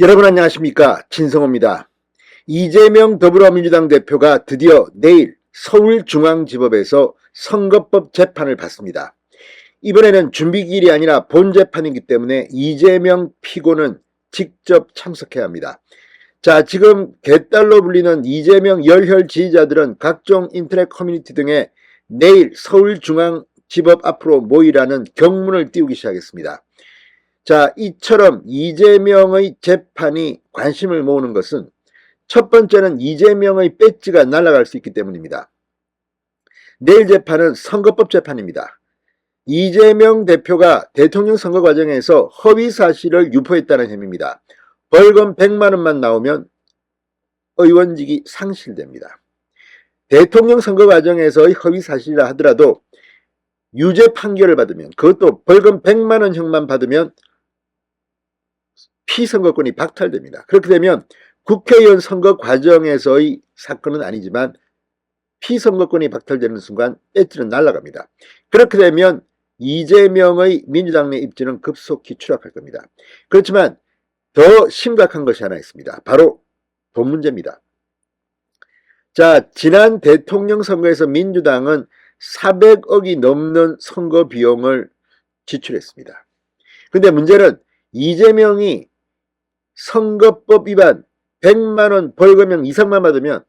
여러분 안녕하십니까, 진성호입니다. 이재명 더불어민주당 대표가 드디어 내일 서울중앙지법에서 선거법 재판을 받습니다. 이번에는 준비기일이 아니라 본재판이기 때문에 이재명 피고는 직접 참석해야 합니다. 자, 지금 개딸로 불리는 이재명 열혈 지지자들은 각종 인터넷 커뮤니티 등에 내일 서울중앙지법 앞으로 모이라는 경문을 띄우기 시작했습니다. 자, 이처럼 이재명의 재판이 관심을 모으는 것은 첫 번째는 이재명의 배지가 날아갈 수 있기 때문입니다. 내일 재판은 선거법 재판입니다. 이재명 대표가 대통령 선거 과정에서 허위 사실을 유포했다는 혐의입니다. 벌금 100만 원만 나오면 의원직이 상실됩니다. 대통령 선거 과정에서의 허위 사실이라 하더라도 유죄 판결을 받으면, 그것도 벌금 100만 원형만 받으면 피선거권이 박탈됩니다. 그렇게 되면 국회의원 선거 과정에서의 사건은 아니지만 피선거권이 박탈되는 순간 배지는 날아갑니다. 그렇게 되면 이재명의 민주당 내 입지는 급속히 추락할 겁니다. 그렇지만 더 심각한 것이 하나 있습니다. 바로 돈 문제입니다. 자, 지난 대통령 선거에서 민주당은 400억이 넘는 선거 비용을 지출했습니다. 근데 문제는 이재명이 선거법 위반 100만 원 벌금형 이상만 받으면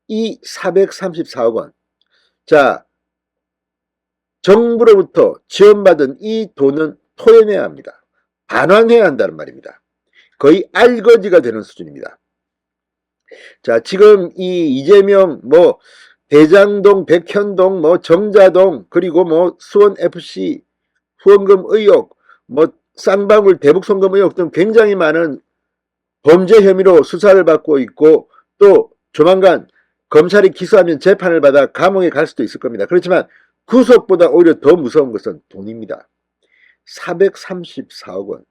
이 434억 원, 자, 정부로부터 지원받은 이 돈은 토해내야 합니다. 반환해야 한다는 말입니다. 거의 알거지가 되는 수준입니다. 자, 지금 이 이재명 대장동, 백현동, 정자동, 그리고 수원FC 후원금 의혹, 쌍방울 대북송금 의혹 등 굉장히 많은 범죄 혐의로 수사를 받고 있고, 또 조만간 검찰이 기소하면 재판을 받아 감옥에 갈 수도 있을 겁니다. 그렇지만 구속보다 오히려 더 무서운 것은 돈입니다. 434억 원.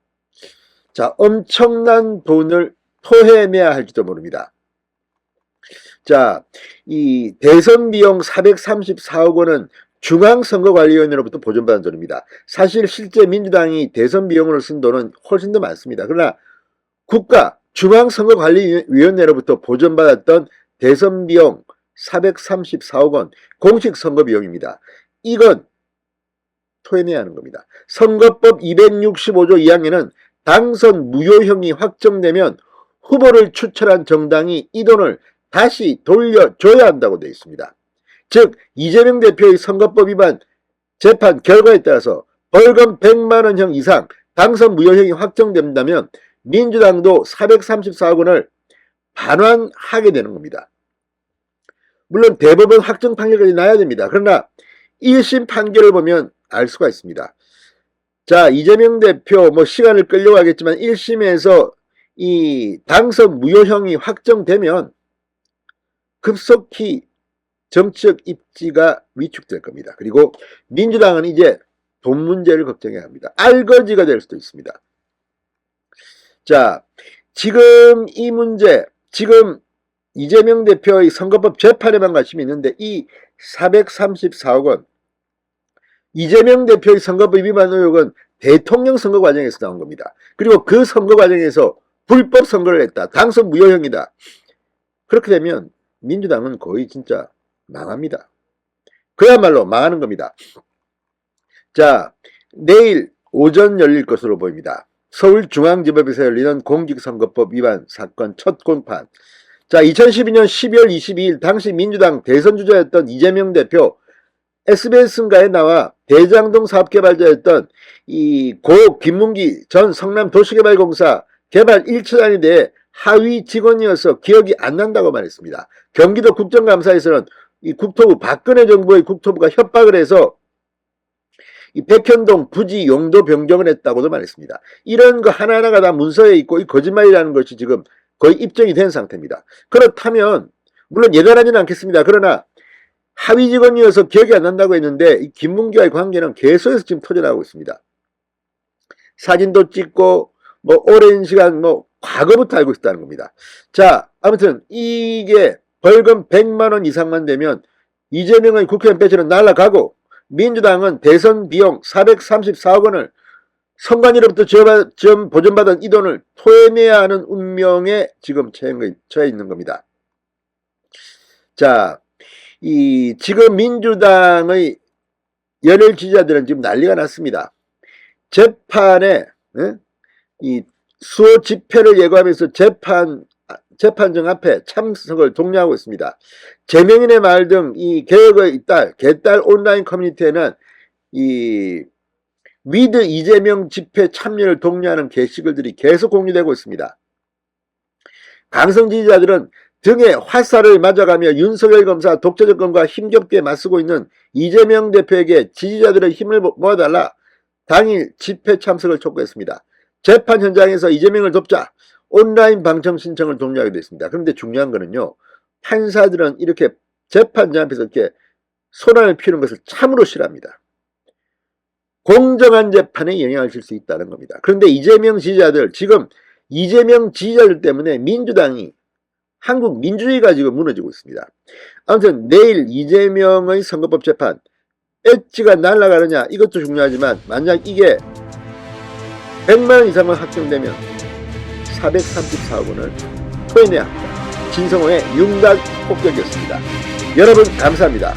자, 엄청난 돈을 토해내야 할지도 모릅니다. 자, 이 대선 비용 434억 원은 중앙선거관리위원회로부터 보존받은 돈입니다. 사실 실제 민주당이 대선 비용으로 쓴 돈은 훨씬 더 많습니다. 그러나 국가 중앙선거관리위원회로부터 보존받았던 대선 비용 434억 원 공식 선거 비용입니다. 이건 토해내야 하는 겁니다. 선거법 265조 2항에는 당선 무효형이 확정되면 후보를 추천한 정당이 이 돈을 다시 돌려줘야 한다고 되어 있습니다. 즉 이재명 대표의 선거법 위반 재판 결과에 따라서 벌금 100만 원형 이상 당선 무효형이 확정된다면 민주당도 434억 원을 반환하게 되는 겁니다. 물론 대법원 확정 판결까지 나야 됩니다. 그러나 1심 판결을 보면 알 수가 있습니다. 자, 이재명 대표 시간을 끌려고 하겠지만 1심에서 이 당선 무효형이 확정되면 급속히 정치적 입지가 위축될 겁니다. 그리고 민주당은 이제 돈 문제를 걱정해야 합니다. 알거지가 될 수도 있습니다. 자, 지금 이 문제, 지금 이재명 대표의 선거법 재판에만 관심이 있는데 이 434억 원, 이재명 대표의 선거법 위반 의혹은 대통령 선거 과정에서 나온 겁니다. 그리고 그 선거 과정에서 불법 선거를 했다. 당선 무효형이다. 그렇게 되면 민주당은 거의 진짜 망합니다. 그야말로 망하는 겁니다. 자, 내일 오전 열릴 것으로 보입니다. 서울중앙지법에서 열리는 공직선거법 위반 사건 첫 공판. 자, 2012년 12월 22일 당시 민주당 대선주자였던 이재명 대표 SBS인가에 나와 대장동 사업개발자였던 이 고 김문기 전 성남도시개발공사 개발 1차장에 대해 하위 직원이어서 기억이 안 난다고 말했습니다. 경기도 국정감사에서는 이 국토부 박근혜 정부의 국토부가 협박을 해서 이 백현동 부지 용도 변경을 했다고도 말했습니다. 이런 거 하나하나가 다 문서에 있고 이 거짓말이라는 것이 지금 거의 입증이 된 상태입니다. 그렇다면 물론 예단하지는 않겠습니다. 그러나 하위 직원이어서 기억이 안 난다고 했는데 이 김문기와의 관계는 계속해서 지금 터져나가고 있습니다. 사진도 찍고 오랜 시간 과거부터 알고 있다는 겁니다. 자, 아무튼 이게 벌금 100만 원 이상만 되면 이재명의 국회의원 배지는 날아가고 민주당은 대선 비용 434억 원을 선관위로부터 보전받은 이 돈을 토해내야 하는 운명에 지금 처해 있는 겁니다. 자, 지금 민주당의 연일 지지자들은 지금 난리가 났습니다. 재판에 이 수호 집회를 예고하면서 재판정 앞에 참석을 독려하고 있습니다. 제명인의 말 등 이 개혁의 개딸 온라인 커뮤니티에는 이 위드 이재명 집회 참여를 독려하는 게시글들이 계속 공유되고 있습니다. 강성 지지자들은 등에 화살을 맞아가며 윤석열 검사 독재 정권과 힘겹게 맞서고 있는 이재명 대표에게 지지자들의 힘을 모아달라 당일 집회 참석을 촉구했습니다. 재판 현장에서 이재명을 돕자 온라인 방청 신청을 독려하게 됐습니다. 그런데 중요한 거는요, 판사들은 이렇게 재판장 앞에서 이렇게 소란을 피우는 것을 참으로 싫어합니다. 공정한 재판에 영향을 줄 수 있다는 겁니다. 그런데 이재명 지지자들, 지금 이재명 지지자들 때문에 민주당이, 한국 민주주의가 지금 무너지고 있습니다. 아무튼 내일 이재명의 선거법 재판 엣지가 날아가느냐 이것도 중요하지만 만약 이게 100만원 이상은 확정되면 434억 원을 토해내야 합니다. 진성호의 윤곽 폭격이었습니다. 여러분 감사합니다.